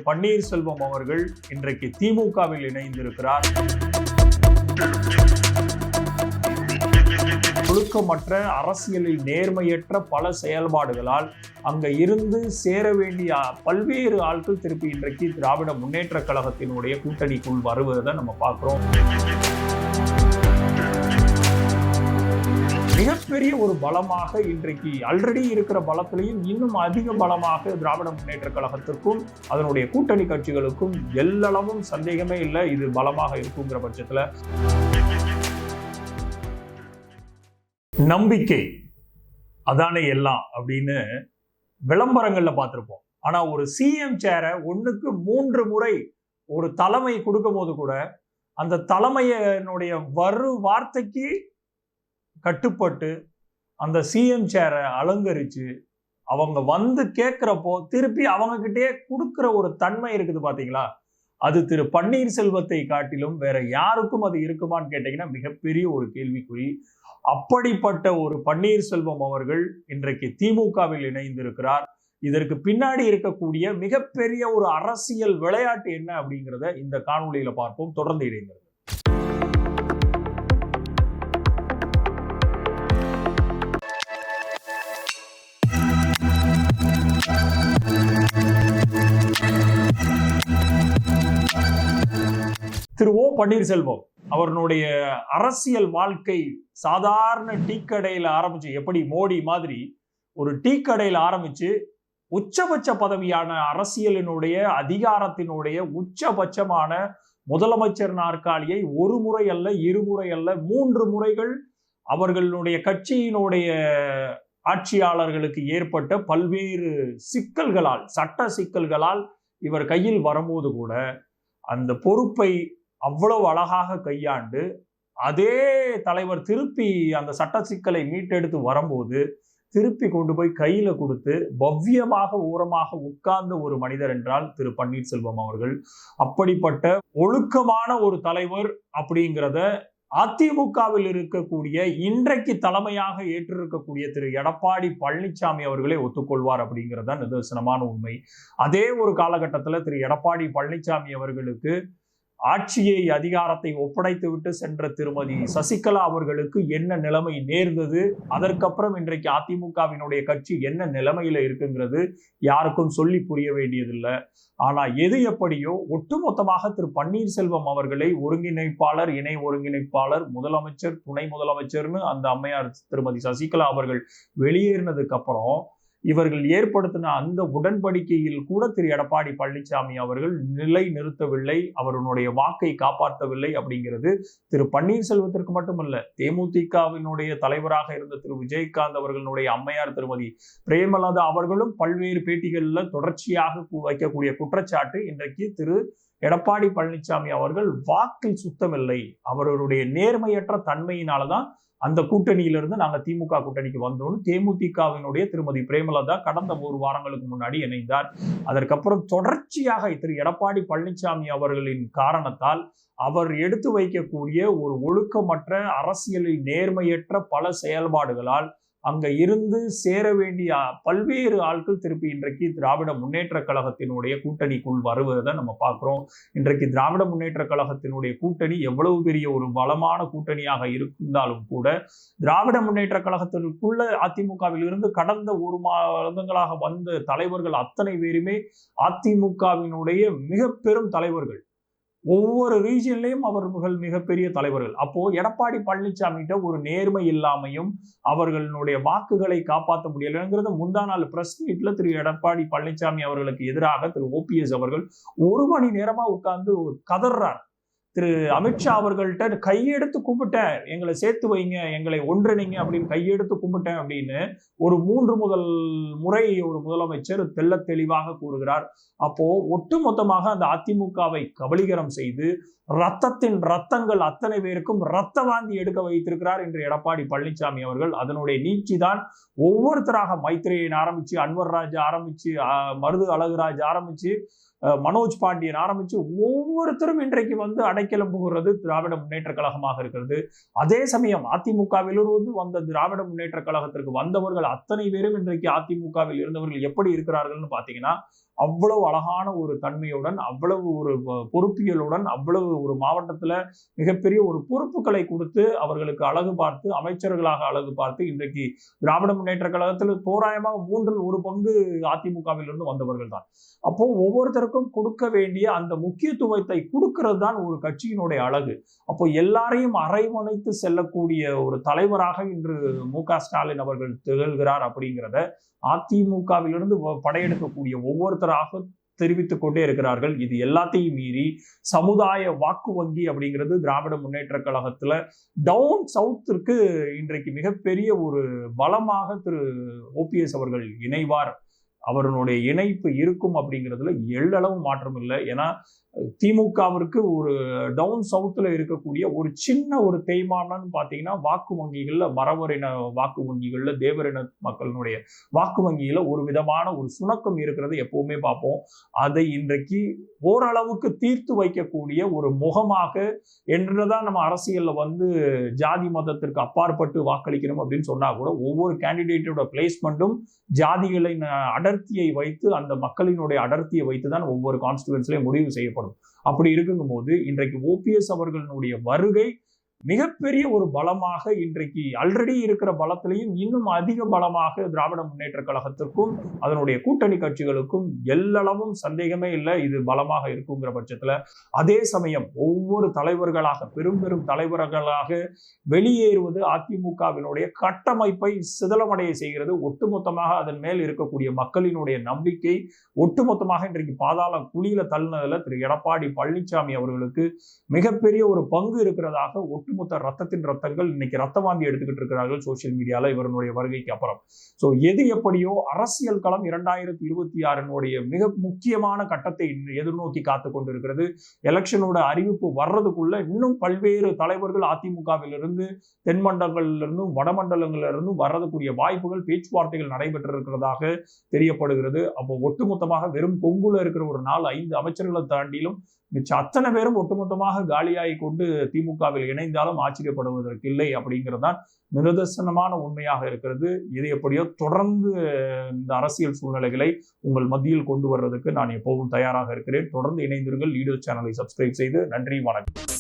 பன்னீர்செல்வம் அவர்கள் இன்றைக்கு திமுகவில் இணைந்திருக்கிறார். ஒழுக்கமற்ற அரசியலில் நேர்மையற்ற பல செயல்பாடுகளால் அங்க இருந்து சேர வேண்டிய பல்வேறு ஆட்கள் திருப்பி இன்றைக்கு திராவிட முன்னேற்ற கழகத்தினுடைய கூட்டணிக்குள் வருவதை நம்ம பார்க்கிறோம். மிகப்பெரிய ஒரு பலமாக இன்றைக்கு ஆல்ரெடி இருக்கிற பலத்திலையும் இன்னும் அதிக பலமாக திராவிட முன்னேற்ற கழகத்திற்கும் அதனுடைய கூட்டணி கட்சிகளுக்கும் எல்லளவும் சந்தேகமே இல்லை, இது பலமாக இருக்குங்கிற பட்சத்துல நம்பிக்கை அதானே எல்லாம் அப்படின்னு விளம்பரங்கள்ல பார்த்திருப்போம். ஆனா ஒரு சிஎம் சேரை 1க்கு 3 முறை ஒரு தலைமை கொடுக்கும் போது கூட அந்த தலைமையினுடைய வார்த்தைக்கு கட்டுப்பட்டு அந்த சிஎம் சேரை அலங்கரிச்சு அவங்க வந்து கேட்கிறப்போ திருப்பி அவங்க கிட்டே கொடுக்கிற ஒரு தன்மை இருக்குது பாத்தீங்களா, அது திரு பன்னீர்செல்வத்தை காட்டிலும் வேற யாருக்கும் அது இருக்குமான்னு கேட்டீங்கன்னா மிகப்பெரிய ஒரு கேள்விக்குறி. அப்படிப்பட்ட ஒரு பன்னீர்செல்வம் அவர்கள் இன்றைக்கு திமுகவில் இணைந்திருக்கிறார். இதற்கு பின்னாடி இருக்கக்கூடிய மிகப்பெரிய ஒரு அரசியல் விளையாட்டு என்ன அப்படிங்கிறத இந்த காணொளியில பார்ப்போம். தொடர்ந்து இணைந்திருக்கிறார். திரு ஓ பன்னீர்செல்வம் அவர்களுடைய அரசியல் வாழ்க்கை சாதாரண டீ கடையில ஆரம்பிச்சு, எப்படி மோடி மாதிரி ஒரு டீ கடையில ஆரம்பிச்சு உச்சபட்ச பதவியான அரசியலினுடைய அதிகாரத்தினுடைய உச்சபட்சமான முதலமைச்சர் நாற்காலியை ஒரு முறை அல்ல, 2 முறை அல்ல, 3 முறைகள் அவர்களுடைய கட்சியினுடைய ஆட்சியாளர்களுக்கு ஏற்பட்ட பல்வேறு சிக்கல்களால், சட்ட சிக்கல்களால் இவர் கையில் வரும்போது கூட அந்த பொறுப்பை அவ்வளவு அழகாக கையாண்டு அதே தலைவர் திருப்பி அந்த சட்ட சிக்கலை மீட்டெடுத்து வரும்போது திருப்பி கொண்டு போய் கையில கொடுத்து பவ்யமாக ஓரமாக உட்கார்ந்த ஒரு மனிதர் என்றால் திரு பன்னீர்செல்வம் அவர்கள். அப்படிப்பட்ட ஒழுக்கமான ஒரு தலைவர் அப்படிங்கிறத அதிமுகவில் இருக்கக்கூடிய இன்றைக்கு தலைமையாக ஏற்றிருக்கக்கூடிய திரு எடப்பாடி பழனிசாமி அவர்களே ஒத்துக்கொள்வார் அப்படிங்கிறத நிதர்சனமான உண்மை. அதே ஒரு காலகட்டத்தில் திரு எடப்பாடி பழனிசாமி அவர்களுக்கு ஆட்சியை அதிகாரத்தை ஒப்படைத்து விட்டு சென்ற திருமதி சசிகலா அவர்களுக்கு என்ன நிலைமை நேர்ந்தது, அதற்கப்புறம் இன்றைக்கு அதிமுகவினுடைய கட்சி என்ன நிலைமையில இருக்குங்கிறது யாருக்கும் சொல்லி புரிய வேண்டியதில்லை. ஆனா எது எப்படியோ ஒட்டுமொத்தமாக திரு பன்னீர்செல்வம் அவர்களை ஒருங்கிணைப்பாளர், இணை ஒருங்கிணைப்பாளர், முதலமைச்சர், துணை முதலமைச்சர்னு அந்த அம்மையார் திருமதி சசிகலா அவர்கள் வெளியேறினதுக்கு அப்புறம் இவர்கள் ஏற்படுத்தின அந்த உடன்படிக்கையில் கூட திரு எடப்பாடி பழனிசாமி அவர்கள் நிலை நிறுத்தவில்லை, அவருடைய வாக்கை காப்பாற்றவில்லை. அப்படிங்கிறது திரு பன்னீர்செல்வத்திற்கு மட்டுமல்ல, தேமுதிகவினுடைய தலைவராக இருந்த திரு விஜயகாந்த் அவர்களுடைய அம்மையார் திருமதி பிரேமலதா அவர்களும் பல்வேறு பேட்டிகள்ல தொடர்ச்சியாக வைக்கக்கூடிய குற்றச்சாட்டு இன்றைக்கு திரு எடப்பாடி பழனிசாமி அவர்கள் வாக்கில் சுத்தமில்லை, அவர்களுடைய நேர்மையற்ற தன்மையினாலதான் அந்த கூட்டணியிலிருந்து நாங்க திமுக கூட்டணிக்கு வந்தோம். தேமுதிகவினுடைய திருமதி பிரேமலதா கடந்த 1 வாரங்களுக்கு முன்னாடி இணைந்தார். அதற்கப்புறம் தொடர்ச்சியாக திரு எடப்பாடி பழனிசாமி அவர்களின் காரணத்தால் அவர் எடுத்து வைக்கக்கூடிய ஒரு ஒழுக்கமற்ற அரசியலில் நேர்மையற்ற பல செயல்பாடுகளால் அங்க இருந்து சேர வேண்டிய பல்வேறு ஆட்கள் திருப்பி இன்றைக்கு திராவிட முன்னேற்ற கழகத்தினுடைய கூட்டணிக்குள் வருவதை நம்ம பார்க்கிறோம். இன்றைக்கு திராவிட முன்னேற்ற கழகத்தினுடைய கூட்டணி எவ்வளவு பெரிய ஒரு பலமான கூட்டணியாக இருந்தாலும் கூட திராவிட முன்னேற்ற கழகத்திற்குள்ள அதிமுகவில் இருந்து கடந்த 1 மாதங்களாக வந்த தலைவர்கள் அத்தனை பேருமே அதிமுகவினுடைய மிக பெரும் தலைவர்கள். ஒவ்வொரு ரீஜன்லயும் அவர்கள் மிகப்பெரிய தலைவர்கள். அப்போ எடப்பாடி பழனிசாமிகிட்ட ஒரு நேர்மை இல்லாமையும் அவர்களுடைய வாக்குகளை காப்பாற்ற முடியலைங்கிறத முந்தா நாள் பிரஸ் மீட்ல திரு எடப்பாடி பழனிசாமி அவர்களுக்கு எதிராக திரு ஓபிஎஸ் அவர்கள் 1 மணி நேரமா உட்கார்ந்து கதறார். திரு அமித்ஷா அவர்கள்ட்ட கையெடுத்து கும்பிட்டேன், எங்களை சேர்த்து வைங்க, எங்களை ஒன்றிணைங்க அப்படின்னு கையெடுத்து கும்பிட்டேன் அப்படின்னு ஒரு 3 முறை ஒரு முதலமைச்சர் தெள்ள தெளிவாக கூறுகிறார். அப்போ ஒட்டுமொத்தமாக அந்த அதிமுகவை கபலீகரம் செய்து ரத்தங்கள் அத்தனை பேருக்கும் ரத்த வாந்தி எடுக்க வைத்திருக்கிறார் என்று எடப்பாடி பழனிசாமி அவர்கள். அதனுடைய நீட்சி தான் ஒவ்வொருத்தராக மைத்ரேயன் ஆரம்பிச்சு, அன்வர்ராஜ் ஆரம்பிச்சு, மருது அழகுராஜ் ஆரம்பிச்சு, மனோஜ் பாண்டியன் ஆரம்பிச்சு ஒவ்வொருத்தரும் இன்றைக்கு வந்து அடைக்கலம் புகுறது திராவிட முன்னேற்ற கழகமாக இருக்கிறது. அதே சமயம் அதிமுகவிலிருந்து வந்த திராவிட முன்னேற்ற கழகத்திற்கு வந்தவர்கள் அத்தனை பேரும் இன்றைக்கு அதிமுகவில் இருந்தவர்கள் எப்படி இருக்கிறார்கள்னு பாத்தீங்கன்னா அவ்வளவு அழகான ஒரு தன்மையுடன், அவ்வளவு ஒரு பொறுப்பியலுடன், அவ்வளவு ஒரு மாவட்டத்துல மிகப்பெரிய ஒரு பொறுப்புகளை கொடுத்து அவர்களுக்கு அழகு பார்த்து, அமைச்சர்களாக அழகு பார்த்து, இன்றைக்கு திராவிட முன்னேற்ற கழகத்தில் தோராயமாக 1/3 அதிமுகவில் இருந்து வந்தவர்கள் தான். அப்போ ஒவ்வொருத்தருக்கும் கொடுக்க வேண்டிய அந்த முக்கியத்துவத்தை கொடுக்கிறது தான் ஒரு கட்சியினுடைய அழகு. அப்போ எல்லாரையும் அரவணைத்து செல்லக்கூடிய ஒரு தலைவராக இன்று மு.க.ஸ்டாலின் அவர்கள் திகழ்கிறார் அப்படிங்கிறத அதிமுகவிலிருந்து படையெடுக்கக்கூடிய ஒவ்வொருத்தராக தெரிவித்துக் கொண்டே இருக்கிறார்கள். இது எல்லாத்தையும் மீறி சமுதாய வாக்கு வங்கி அப்படிங்கிறது திராவிட முன்னேற்ற கழகத்துல டவுன் சவுத்திற்கு இன்றைக்கு மிகப்பெரிய ஒரு பலமாக திரு ஓபிஎஸ் அவர்கள் இணைவார், அவருடைய இணைப்பு இருக்கும் அப்படிங்கிறதுல எள்ளளவு மாற்றம் இல்லை. ஏன்னா திமுகவிற்கு ஒரு டவுன் சவுத்துல இருக்கக்கூடிய ஒரு சின்ன ஒரு தேய்மானம்னு பாத்தீங்கன்னா வாக்கு வங்கிகள்ல, மறவரின வாக்கு வங்கிகள்ல, தேவரின மக்களினுடைய வாக்கு வங்கியில ஒரு விதமான ஒரு சுணக்கம் இருக்கிறது எப்பவுமே பார்ப்போம். அதை இன்றைக்கு ஓரளவுக்கு தீர்த்து வைக்கக்கூடிய ஒரு முகமாக, என்றுதான் நம்ம அரசியல்ல ஜாதி மதத்திற்கு அப்பாற்பட்டு வாக்களிக்கணும் அப்படின்னு சொன்னா கூட ஒவ்வொரு கேண்டிடேட்டோட பிளேஸ்மெண்ட்டும் ஜாதிகளின் அடர்த்தியை வைத்து, அந்த மக்களினுடைய அடர்த்தியை வைத்துதான் ஒவ்வொரு கான்ஸ்டிடுவன்ஸ்லயும் முடிவு செய்யப்படும். அப்படி இருக்குங்கும் போது இன்றைக்கு ஓபிஎஸ் அவர்களுடைய வருகை மிகப்பெரிய ஒரு பலமாக, இன்றைக்கு ஆல்ரெடி இருக்கிற பலத்திலையும் இன்னும் அதிக பலமாக திராவிட முன்னேற்ற கழகத்திற்கும் அதனுடைய கூட்டணி கட்சிகளுக்கும் எல்லளவும் சந்தேகமே இல்லை, இது பலமாக இருக்குங்கிற பட்சத்துல. அதே சமயம் ஒவ்வொரு தலைவர்களாக, பெரும் பெரும் தலைவர்களாக வெளியேறுவது அதிமுகவினுடைய கட்டமைப்பை சிதலமடைய செய்கிறது. ஒட்டுமொத்தமாக அதன் மேல் இருக்கக்கூடிய மக்களினுடைய நம்பிக்கை ஒட்டுமொத்தமாக இன்றைக்கு பாதாள குழியில தள்ளினதுல திரு எடப்பாடி பழனிசாமி அவர்களுக்கு மிகப்பெரிய ஒரு பங்கு இருக்கிறதாக ஒட்டுமொத்த ரத்தத்தின் ரத்தங்கள் இன்னைக்கு ரத்த வாந்தி எடுத்துக்கிட்டு இருக்கிறார்கள் சோசியல் மீடியால இவருடைய வருகைக்கு அப்புறம். சோ எது எப்படியோ அரசியல் களம் 2026 மிக முக்கியமான கட்டத்தை எதிர்நோக்கி காத்து கொண்டிருக்கிறது. எலெக்ஷனோட அறிவிப்பு வர்றதுக்குள்ள இன்னும் பல்வேறு தலைவர்கள் அதிமுகவிலிருந்து, தென்மண்டலங்களிலிருந்தும் வடமண்டலங்களிலிருந்தும் வர்றதுக்குரிய வாய்ப்புகள், பேச்சுவார்த்தைகள் நடைபெற்று இருக்கிறதாக தெரியப்படுகிறது. அப்போ ஒட்டுமொத்தமாக வெறும் கொங்குல இருக்கிற ஒரு 4-5 அமைச்சர்களை தாண்டிலும் மிச்ச அத்தனை பேரும் ஒட்டுமொத்தமாக காலியாகி கொண்டு திமுகவில் இணைந்தாலும் ஆச்சரியப்படுவதற்கு இல்லை அப்படிங்கிறதுதான் நிதர்சனமான உண்மையாக இருக்கிறது. இது எப்படியோ தொடர்ந்து இந்த அரசியல் சூழ்நிலைகளை உங்கள் மத்தியில் கொண்டு வர்றதுக்கு நான் எப்போதும் தயாராக இருக்கிறேன். தொடர்ந்து இணைந்தீர்கள். லீடர்ஸ் சேனலை சப்ஸ்கிரைப் செய்து. நன்றி, வணக்கம்.